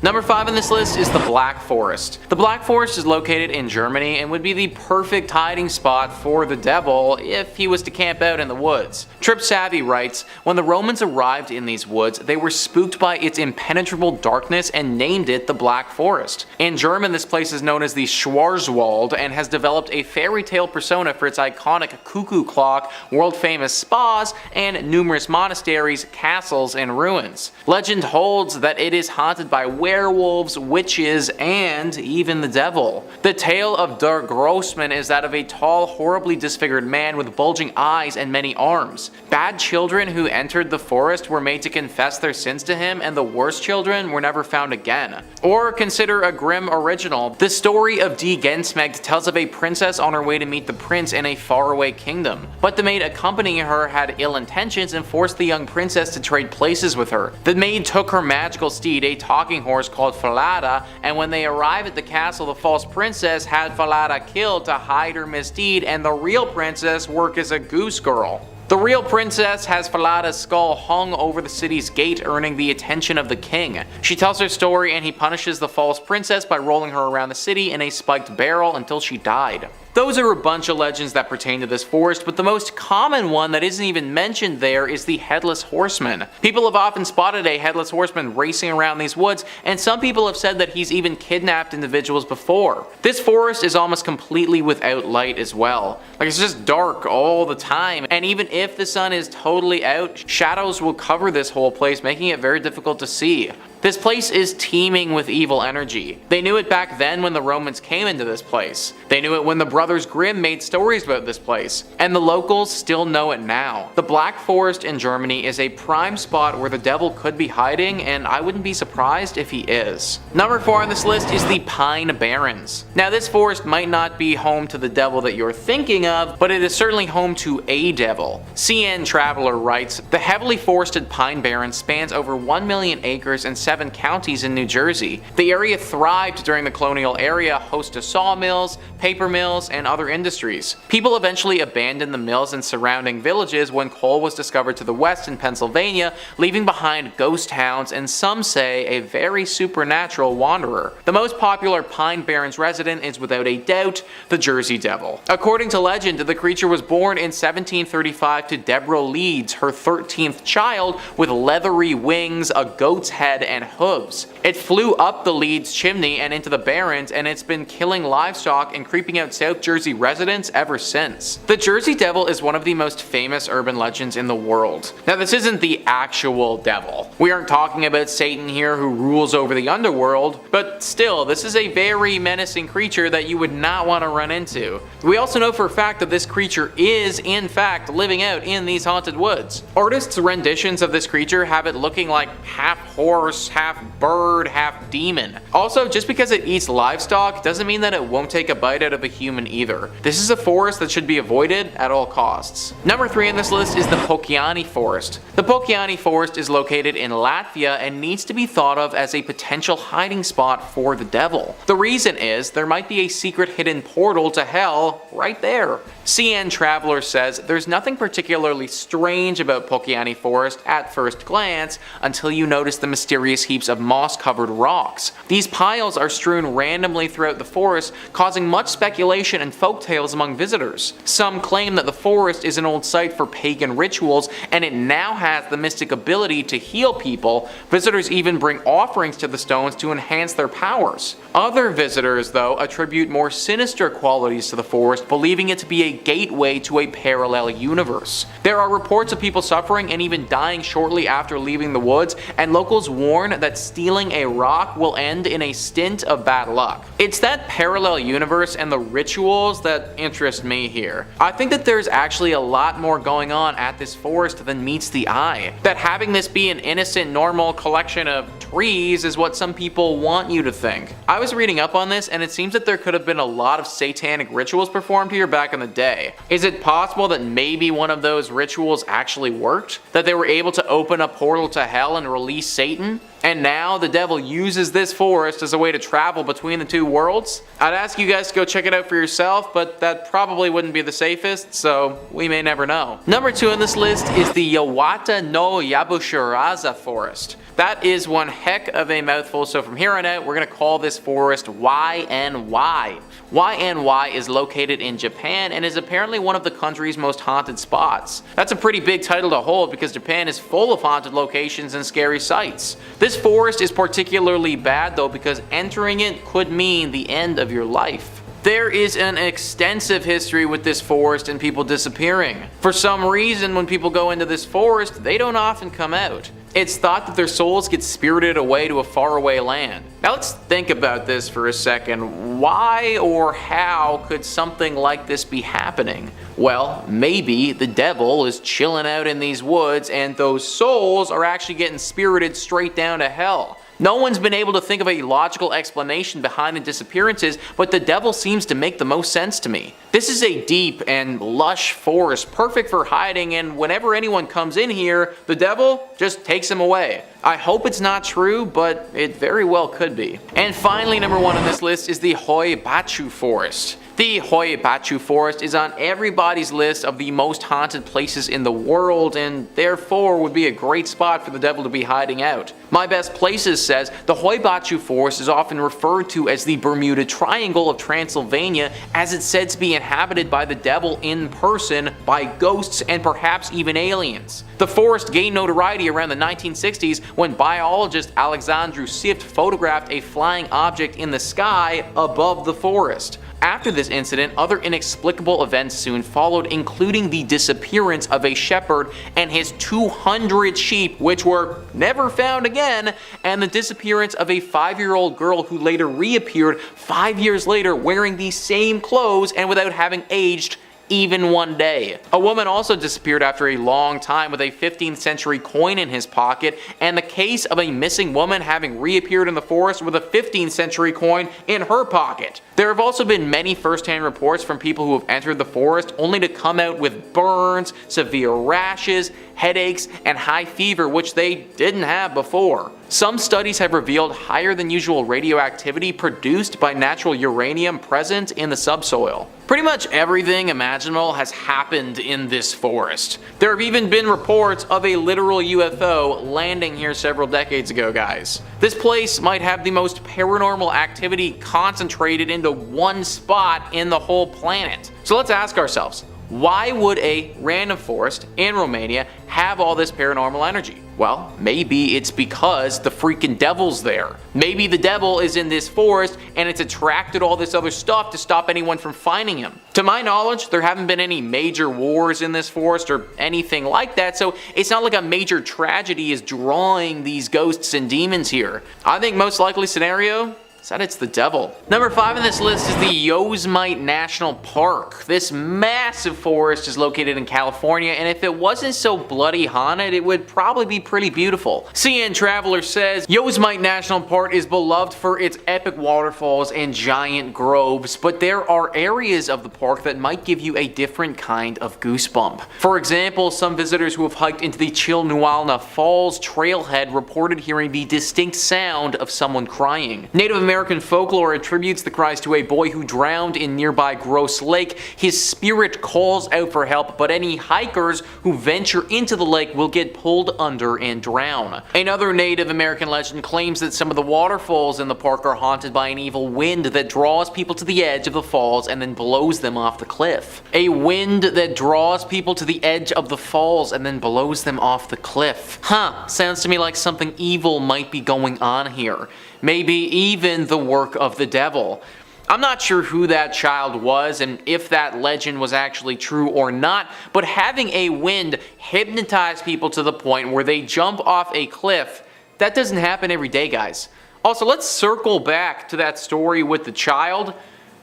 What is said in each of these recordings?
Number 5 on this list is the Black Forest. The Black Forest is located in Germany and would be the perfect hiding spot for the devil if he was to camp out in the woods. Trip Savvy writes, when the Romans arrived in these woods, they were spooked by its impenetrable darkness and named it the Black Forest. In German, this place is known as the Schwarzwald and has developed a fairy tale persona for its iconic cuckoo clock, world-famous spas, and numerous monasteries, castles, and ruins. Legend holds that it is haunted by werewolves, witches, and even the devil. The tale of Der Grossman is that of a tall, horribly disfigured man with bulging eyes and many arms. Bad children who entered the forest were made to confess their sins to him, and the worst children were never found again. Or consider a grim original. The story of Die Gensmägd tells of a princess on her way to meet the prince in a faraway kingdom. But the maid accompanying her had ill intentions and forced the young princess to trade places with her. The maid took her magical steed, a talking horse called Falada, and when they arrived at the castle, the false princess had Falada killed to hide her misdeed, and the real princess work as a goose girl. The real princess has Falada's skull hung over the city's gate, earning the attention of the king. She tells her story and he punishes the false princess by rolling her around the city in a spiked barrel until she died. Those are a bunch of legends that pertain to this forest, but the most common one that isn't even mentioned there is the Headless Horseman. People have often spotted a Headless Horseman racing around these woods, and some people have said that he's even kidnapped individuals before. This forest is almost completely without light as well. Like, it's just dark all the time, and even if the sun is totally out, shadows will cover this whole place, making it very difficult to see. This place is teeming with evil energy. They knew it back then when the Romans came into this place. They knew it when the Brothers Grimm made stories about this place. And the locals still know it now. The Black Forest in Germany is a prime spot where the devil could be hiding, and I wouldn't be surprised if he is. Number 4 on this list is the Pine Barrens. Now, this forest might not be home to the devil that you're thinking of, but it is certainly home to a devil. CN Traveler writes, the heavily forested Pine Barrens spans over 1 million acres and 7 counties in New Jersey. The area thrived during the colonial era, host to sawmills, paper mills, and other industries. People eventually abandoned the mills in surrounding villages when coal was discovered to the west in Pennsylvania, leaving behind ghost towns and some say a very supernatural wanderer. The most popular Pine Barrens resident is without a doubt the Jersey Devil. According to legend, the creature was born in 1735 to Deborah Leeds, her 13th child, with leathery wings, a goat's head, and hooves. It flew up the Leeds chimney and into the Barrens, and it's been killing livestock and creeping out South Jersey residents ever since. The Jersey Devil is one of the most famous urban legends in the world. Now, this isn't the actual devil. We aren't talking about Satan here who rules over the underworld, but still, this is a very menacing creature that you would not want to run into. We also know for a fact that this creature is, in fact, living out in these haunted woods. Artists' renditions of this creature have it looking like half horse, half bird, half demon. Also, just because it eats livestock doesn't mean that it won't take a bite out of a human either. This is a forest that should be avoided at all costs. Number 3 on this list is the Pokiani Forest. The Pokiani Forest is located in Latvia and needs to be thought of as a potential hiding spot for the devil. The reason is there might be a secret hidden portal to hell right there. CN Traveler says there's nothing particularly strange about Pokiani Forest at first glance until you notice the mysterious heaps of moss-covered rocks. These piles are strewn randomly throughout the forest, causing much speculation and folktales among visitors. Some claim that the forest is an old site for pagan rituals and it now has the mystic ability to heal people. Visitors even bring offerings to the stones to enhance their powers. Other visitors, though, attribute more sinister qualities to the forest, believing it to be a gateway to a parallel universe. There are reports of people suffering and even dying shortly after leaving the woods, and locals warn that stealing a rock will end in a stint of bad luck. It's that parallel universe and the rituals that interest me here. I think that there's actually a lot more going on at this forest than meets the eye. That having this be an innocent, normal collection of trees is what some people want you to think. I was reading up on this and it seems that there could have been a lot of satanic rituals performed here back in the day. Is it possible that maybe one of those rituals actually worked? That they were able to open a portal to hell and release Satan? and now the devil uses this forest as a way to travel between the two worlds? I'd ask you guys to go check it out for yourself, but that probably wouldn't be the safest, so we may never know. Number 2 on this list is the Yawata no Yabushiraza forest. That is one heck of a mouthful, so from here on out we're going to call this forest YNY. YNY is located in Japan and is apparently one of the country's most haunted spots. That's a pretty big title to hold because Japan is full of haunted locations and scary sights. This forest is particularly bad though because entering it could mean the end of your life. There is an extensive history with this forest and people disappearing. For some reason, when people go into this forest, they don't often come out. It's thought that their souls get spirited away to a faraway land. Now let's think about this for a second. Why or how could something like this be happening? Well, maybe the devil is chilling out in these woods and those souls are actually getting spirited straight down to hell. No one's been able to think of a logical explanation behind the disappearances, but the devil seems to make the most sense to me. This is a deep and lush forest, perfect for hiding, and whenever anyone comes in here, the devil just takes them away. I hope it's not true, but it very well could be. And finally, number 1 on this list is the Hoibachu Forest. The Hoibachu Forest is on everybody's list of the most haunted places in the world and therefore would be a great spot for the devil to be hiding out. My Best Places says the Hoibachu Forest is often referred to as the Bermuda Triangle of Transylvania as it's said to be inhabited by the devil in person, by ghosts, and perhaps even aliens. The forest gained notoriety around the 1960s when biologist Alexandru Sift photographed a flying object in the sky above the forest. After this incident, other inexplicable events soon followed, including the disappearance of a shepherd and his 200 sheep, which were never found again, and the disappearance of a 5-year-old girl who later reappeared 5 years later wearing the same clothes and without having aged even one day. A woman also disappeared after a long time with a 15th century coin in his pocket, and the case of a missing woman having reappeared in the forest with a 15th century coin in her pocket. There have also been many first-hand reports from people who have entered the forest only to come out with burns, severe rashes, headaches, and high fever, which they didn't have before. Some studies have revealed higher than usual radioactivity produced by natural uranium present in the subsoil. Pretty much everything imaginable has happened in this forest. There have even been reports of a literal UFO landing here several decades ago, guys. This place might have the most paranormal activity concentrated into one spot in the whole planet. So let's ask ourselves, why would a random forest in Romania have all this paranormal energy? Well, maybe it's because the freaking devil's there. Maybe the devil is in this forest and it's attracted all this other stuff to stop anyone from finding him. To my knowledge, there haven't been any major wars in this forest or anything like that, so it's not like a major tragedy is drawing these ghosts and demons here. I think most likely scenario is that it's the devil. Number 5 on this list is the Yosemite National Park. This massive forest is located in California, and if it wasn't so bloody haunted, it would probably be pretty beautiful. CN Traveler says, Yosemite National Park is beloved for its epic waterfalls and giant groves, but there are areas of the park that might give you a different kind of goosebump. For example, some visitors who have hiked into the Chilnualna Falls trailhead reported hearing the distinct sound of someone crying. Native American folklore attributes the cries to a boy who drowned in nearby Gross Lake. His spirit calls out for help, but any hikers who venture into the lake will get pulled under and drown. Another Native American legend claims that some of the waterfalls in the park are haunted by an evil wind that draws people to the edge of the falls and then blows them off the cliff. A wind that draws people to the edge of the falls and then blows them off the cliff. Sounds to me like something evil might be going on here. Maybe even the work of the devil. I'm not sure who that child was and if that legend was actually true or not, but having a wind hypnotize people to the point where they jump off a cliff, that doesn't happen every day, guys. Also, let's circle back to that story with the child.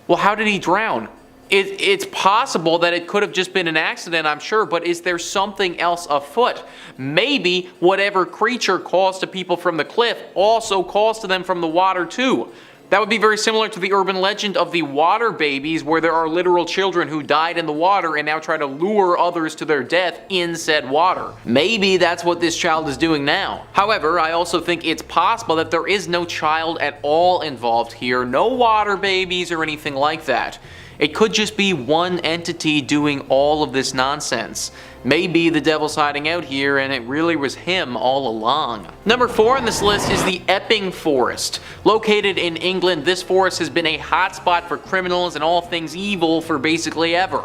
Well, how did he drown? It's possible that it could have just been an accident, I'm sure, but is there something else afoot? Maybe whatever creature calls to people from the cliff also calls to them from the water too. That would be very similar to the urban legend of the water babies, where there are literal children who died in the water and now try to lure others to their death in said water. Maybe that's what this child is doing now. However, I also think it's possible that there is no child at all involved here, no water babies or anything like that. It could just be one entity doing all of this nonsense. Maybe the devil's hiding out here and it really was him all along. Number 4 on this list is the Epping Forest. Located in England, this forest has been a hotspot for criminals and all things evil for basically ever.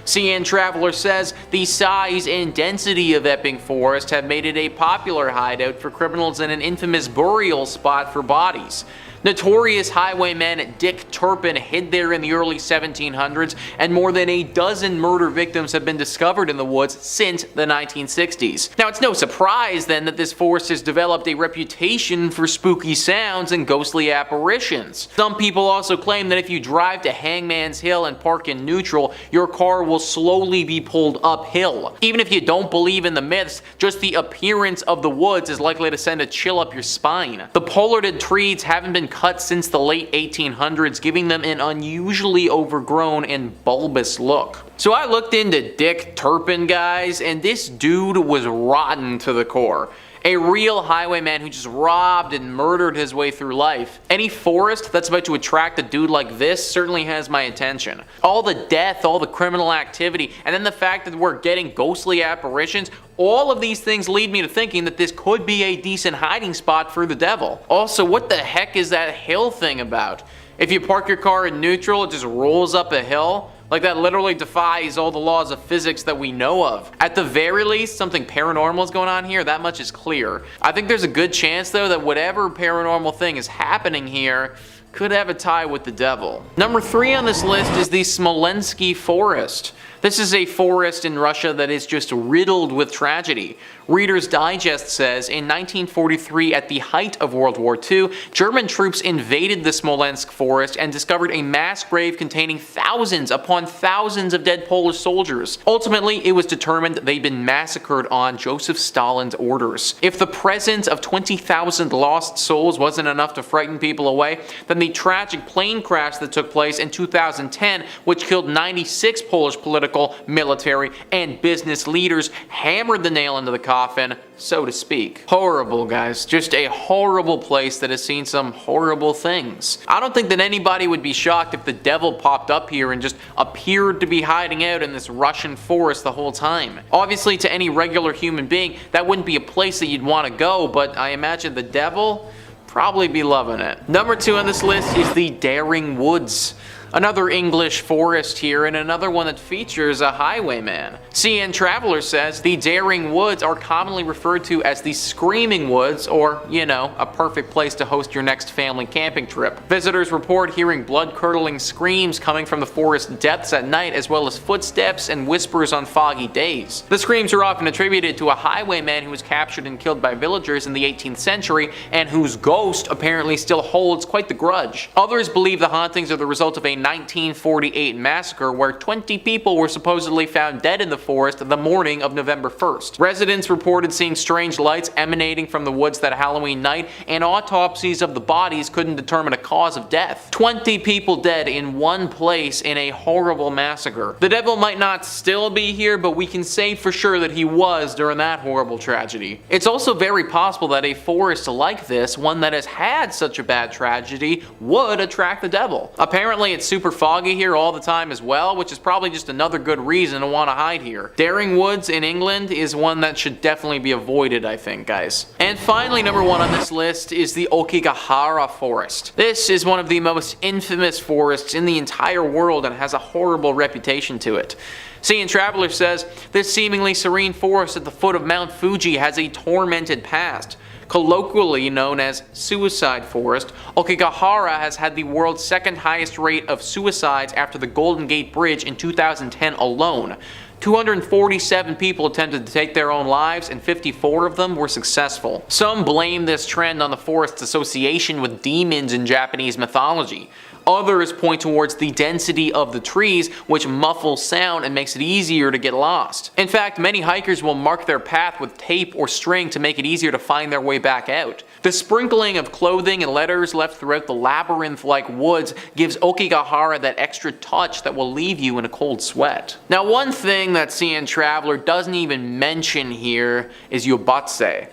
CN Traveler says the size and density of Epping Forest have made it a popular hideout for criminals and an infamous burial spot for bodies. Notorious highwayman Dick Turpin hid there in the early 1700s, and more than a dozen murder victims have been discovered in the woods since the 1960s. Now, it's no surprise then that this forest has developed a reputation for spooky sounds and ghostly apparitions. Some people also claim that if you drive to Hangman's Hill and park in neutral, your car will slowly be pulled uphill. Even if you don't believe in the myths, just the appearance of the woods is likely to send a chill up your spine. The pollarded trees haven't been cut since the late 1800s, giving them an unusually overgrown and bulbous look. So I looked into Dick Turpin, guys, and this dude was rotten to the core. A real highwayman who just robbed and murdered his way through life. Any forest that's about to attract a dude like this certainly has my attention. All the death, all the criminal activity, and then the fact that we're getting ghostly apparitions, all of these things lead me to thinking that this could be a decent hiding spot for the devil. Also, what the heck is that hill thing about? If you park your car in neutral, it just rolls up a hill? Like, that literally defies all the laws of physics that we know of. At the very least, something paranormal is going on here, that much is clear. I think there's a good chance though that whatever paranormal thing is happening here could have a tie with the devil. Number 3 on this list is the Smolensky Forest. This is a forest in Russia that is just riddled with tragedy. Reader's Digest says, in 1943, at the height of World War II, German troops invaded the Smolensk forest and discovered a mass grave containing thousands upon thousands of dead Polish soldiers. Ultimately, it was determined they'd been massacred on Joseph Stalin's orders. If the presence of 20,000 lost souls wasn't enough to frighten people away, then the tragic plane crash that took place in 2010, which killed 96 Polish political, military, and business leaders, hammered the nail into the coffin, so to speak. Horrible, guys. Just a horrible place that has seen some horrible things. I don't think that anybody would be shocked if the devil popped up here and just appeared to be hiding out in this Russian forest the whole time. Obviously, to any regular human being, that wouldn't be a place that you'd want to go, but I imagine the devil probably be loving it. Number 2 on this list is the Daring Woods. Another English forest here, and another one that features a highwayman. CN Traveler says the Daring Woods are commonly referred to as the Screaming Woods, or, you know, a perfect place to host your next family camping trip. Visitors report hearing blood-curdling screams coming from the forest depths at night, as well as footsteps and whispers on foggy days. The screams are often attributed to a highwayman who was captured and killed by villagers in the 18th century, and whose ghost apparently still holds quite the grudge. Others believe the hauntings are the result of a 1948 massacre where 20 people were supposedly found dead in the forest the morning of November 1st. Residents reported seeing strange lights emanating from the woods that Halloween night, and autopsies of the bodies couldn't determine a cause of death. 20 people dead in one place in a horrible massacre. The devil might not still be here, but we can say for sure that he was during that horrible tragedy. It's also very possible that a forest like this, one that has had such a bad tragedy, would attract the devil. Apparently it's super foggy here all the time as well, which is probably just another good reason to want to hide here. Daring Woods in England is one that should definitely be avoided, I think, guys. And finally, number 1 on this list is the Aokigahara Forest. This is one of the most infamous forests in the entire world and has a horrible reputation to it. CN Traveler says, this seemingly serene forest at the foot of Mount Fuji has a tormented past. Colloquially known as Suicide Forest, Aokigahara has had the world's second highest rate of suicides after the Golden Gate Bridge in 2010 alone. 247 people attempted to take their own lives, and 54 of them were successful. Some blame this trend on the forest's association with demons in Japanese mythology. Others point towards the density of the trees, which muffles sound and makes it easier to get lost. In fact, many hikers will mark their path with tape or string to make it easier to find their way back out. The sprinkling of clothing and letters left throughout the labyrinth-like woods gives Okigahara that extra touch that will leave you in a cold sweat. Now, one thing that CN Traveler doesn't even mention here is yobatse.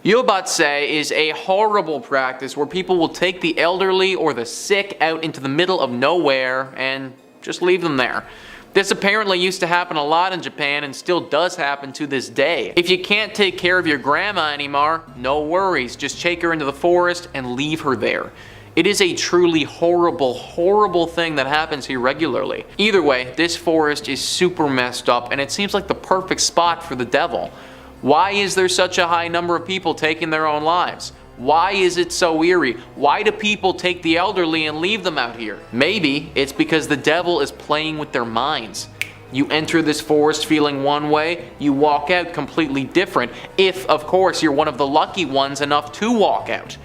Yobatse is a horrible practice where people will take the elderly or the sick out into the middle of nowhere and just leave them there. This apparently used to happen a lot in Japan and still does happen to this day. If you can't take care of your grandma anymore, no worries, just take her into the forest and leave her there. It is a truly horrible, horrible thing that happens here regularly. Either way, this forest is super messed up and it seems like the perfect spot for the devil. Why is there such a high number of people taking their own lives? Why is it so eerie? Why do people take the elderly and leave them out here? Maybe it's because the devil is playing with their minds. You enter this forest feeling one way, you walk out completely different, if of course you're one of the lucky ones enough to walk out.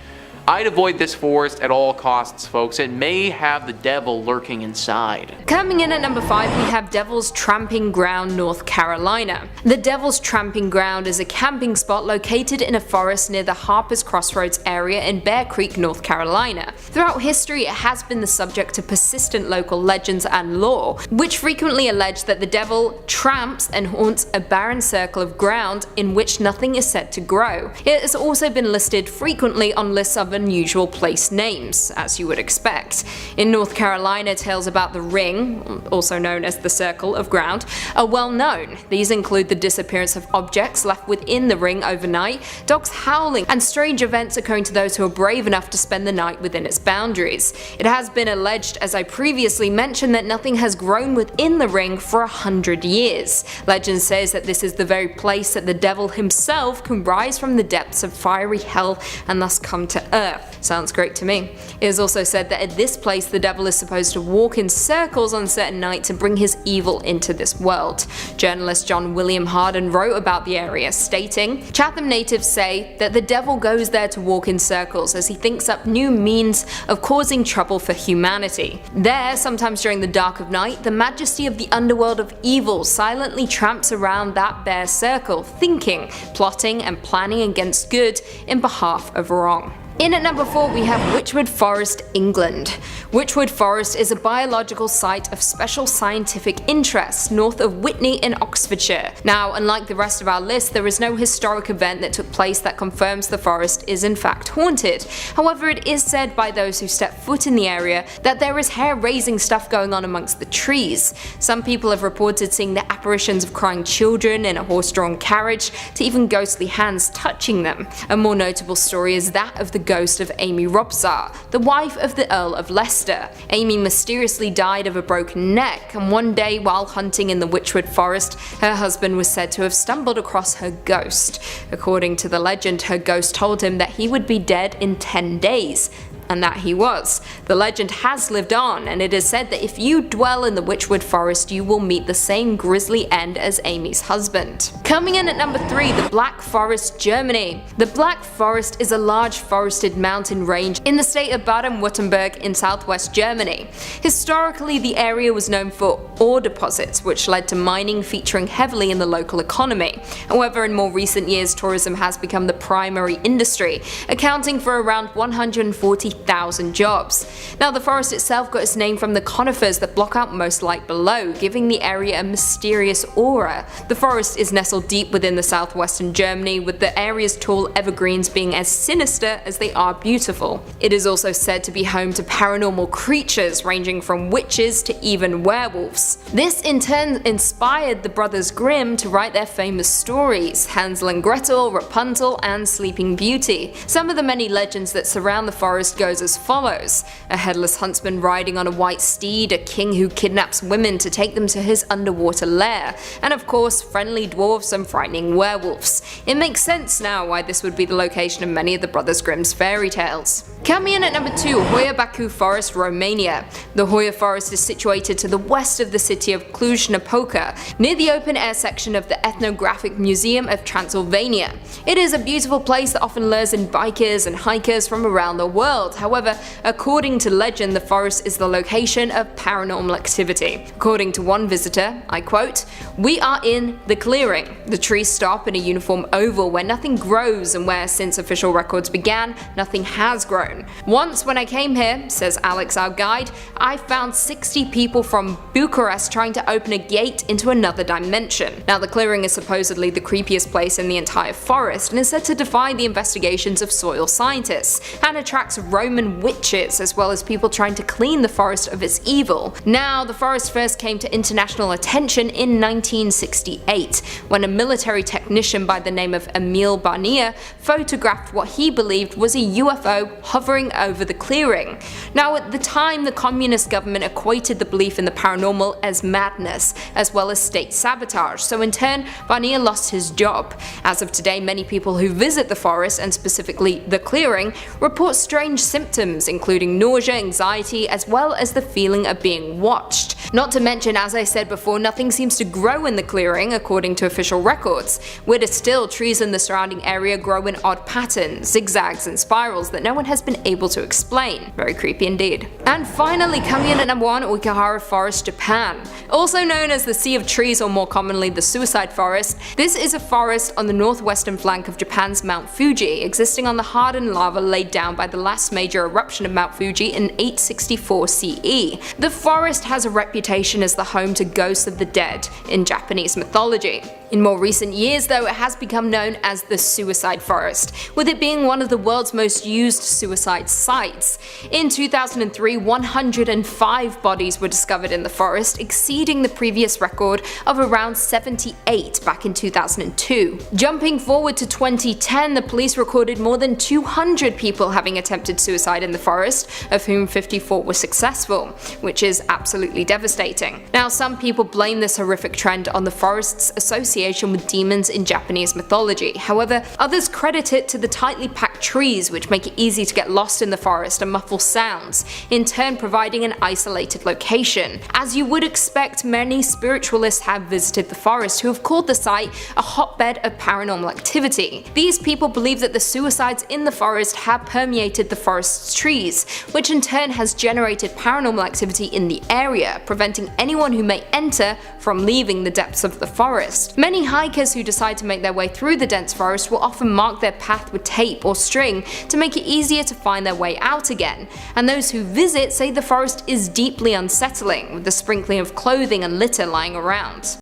I'd avoid this forest at all costs, folks. It may have the devil lurking inside. Coming in at number 5, we have Devil's Tramping Ground, North Carolina. The Devil's Tramping Ground is a camping spot located in a forest near the Harper's Crossroads area in Bear Creek, North Carolina. Throughout history, it has been the subject of persistent local legends and lore, which frequently allege that the devil tramps and haunts a barren circle of ground in which nothing is said to grow. It has also been listed frequently on lists of unusual place names, as you would expect. In North Carolina, tales about the ring, also known as the circle of ground, are well known. These include the disappearance of objects left within the ring overnight, dogs howling, and strange events occurring to those who are brave enough to spend the night within its boundaries. It has been alleged, as I previously mentioned, that nothing has grown within the ring for 100 years. Legend says that this is the very place that the devil himself can rise from the depths of fiery hell and thus come to earth. Sounds great to me. It is also said that at this place the devil is supposed to walk in circles on certain nights and bring his evil into this world. Journalist John William Harden wrote about the area, stating, "Chatham natives say that the devil goes there to walk in circles as he thinks up new means of causing trouble for humanity. There, sometimes during the dark of night, the majesty of the underworld of evil silently tramps around that bare circle, thinking, plotting and planning against good in behalf of wrong." In at number 4 we have Wychwood Forest, England. Wychwood Forest is a biological site of special scientific interest north of Witney in Oxfordshire. Now, unlike the rest of our list, there is no historic event that took place that confirms the forest is in fact haunted. However, it is said by those who step foot in the area that there is hair-raising stuff going on amongst the trees. Some people have reported seeing the apparitions of crying children in a horse-drawn carriage, to even ghostly hands touching them. A more notable story is that of the ghost of Amy Robsart, the wife of the Earl of Leicester. Amy mysteriously died of a broken neck, and one day while hunting in the Wychwood Forest, her husband was said to have stumbled across her ghost. According to the legend, her ghost told him that he would be dead in 10 days. And that he was. The legend has lived on, and it is said that if you dwell in the Wychwood Forest, you will meet the same grisly end as Amy's husband. Coming in at number 3, the Black Forest, Germany. The Black Forest is a large forested mountain range in the state of Baden-Württemberg in southwest Germany. Historically, the area was known for ore deposits, which led to mining featuring heavily in the local economy. However, in more recent years, tourism has become the primary industry, accounting for around 140,000 jobs. Now, the forest itself got its name from the conifers that block out most light below, giving the area a mysterious aura. The forest is nestled deep within the southwestern Germany, with the area's tall evergreens being as sinister as they are beautiful. It is also said to be home to paranormal creatures ranging from witches to even werewolves. This in turn inspired the brothers Grimm to write their famous stories, Hansel and Gretel, Rapunzel, and Sleeping Beauty. Some of the many legends that surround the forest goes as follows: a headless huntsman riding on a white steed, a king who kidnaps women to take them to his underwater lair, and of course friendly dwarfs and frightening werewolves. It makes sense now why this would be the location of many of the Brothers Grimm's fairy tales. Coming in at number 2, Hoia Baku Forest, Romania. The Hoia Forest is situated to the west of the city of Cluj-Napoca, near the open-air section of the Ethnographic Museum of Transylvania. It is a beautiful place that often lures in bikers and hikers from around the world, However, according to legend, the forest is the location of paranormal activity. According to one visitor, I quote, "We are in the clearing. The trees stop in a uniform oval where nothing grows and where, since official records began, nothing has grown. Once when I came here," says Alex, our guide, "I found 60 people from Bucharest trying to open a gate into another dimension." Now, the clearing is supposedly the creepiest place in the entire forest and is said to defy the investigations of soil scientists, and attracts Roman witches as well as people trying to clean the forest of its evil. Now, the forest first came to international attention in 1968, when a military technician by the name of Emil Barnier photographed what he believed was a UFO hovering over the clearing. Now, at the time, the communist government equated the belief in the paranormal as madness, as well as state sabotage, so in turn, Barnier lost his job. As of today, many people who visit the forest, and specifically the clearing, report strange symptoms, including nausea, anxiety, as well as the feeling of being watched. Not to mention, as I said before, nothing seems to grow in the clearing according to official records. Weirder still, trees in the surrounding area grow in odd patterns, zigzags and spirals that no one has been able to explain. Very creepy indeed. And finally, coming in at number 1, Uekihara Forest, Japan. Also known as the Sea of Trees, or more commonly the Suicide Forest, this is a forest on the northwestern flank of Japan's Mount Fuji, existing on the hardened lava laid down by the last major eruption of Mount Fuji in 864 CE. The forest has a reputation as the home to ghosts of the dead in Japanese mythology. In more recent years, though, it has become known as the Suicide Forest, with it being one of the world's most used suicide sites. In 2003, 105 bodies were discovered in the forest, exceeding the previous record of around 78 back in 2002. Jumping forward to 2010, the police recorded more than 200 people having attempted suicide in the forest, of whom 54 were successful, which is absolutely devastating. Now, some people blame this horrific trend on the forest's association with demons in Japanese mythology. However, others credit it to the tightly packed trees, which make it easy to get lost in the forest and muffle sounds, in turn providing an isolated location. As you would expect, many spiritualists have visited the forest who have called the site a hotbed of paranormal activity. These people believe that the suicides in the forest have permeated the forest's trees, which in turn has generated paranormal activity in the area, preventing anyone who may enter from leaving the depths of the forest. Many hikers who decide to make their way through the dense forest will often mark their path with tape or string to make it easier to find their way out again, and those who visit say the forest is deeply unsettling, with the sprinkling of clothing and litter lying around.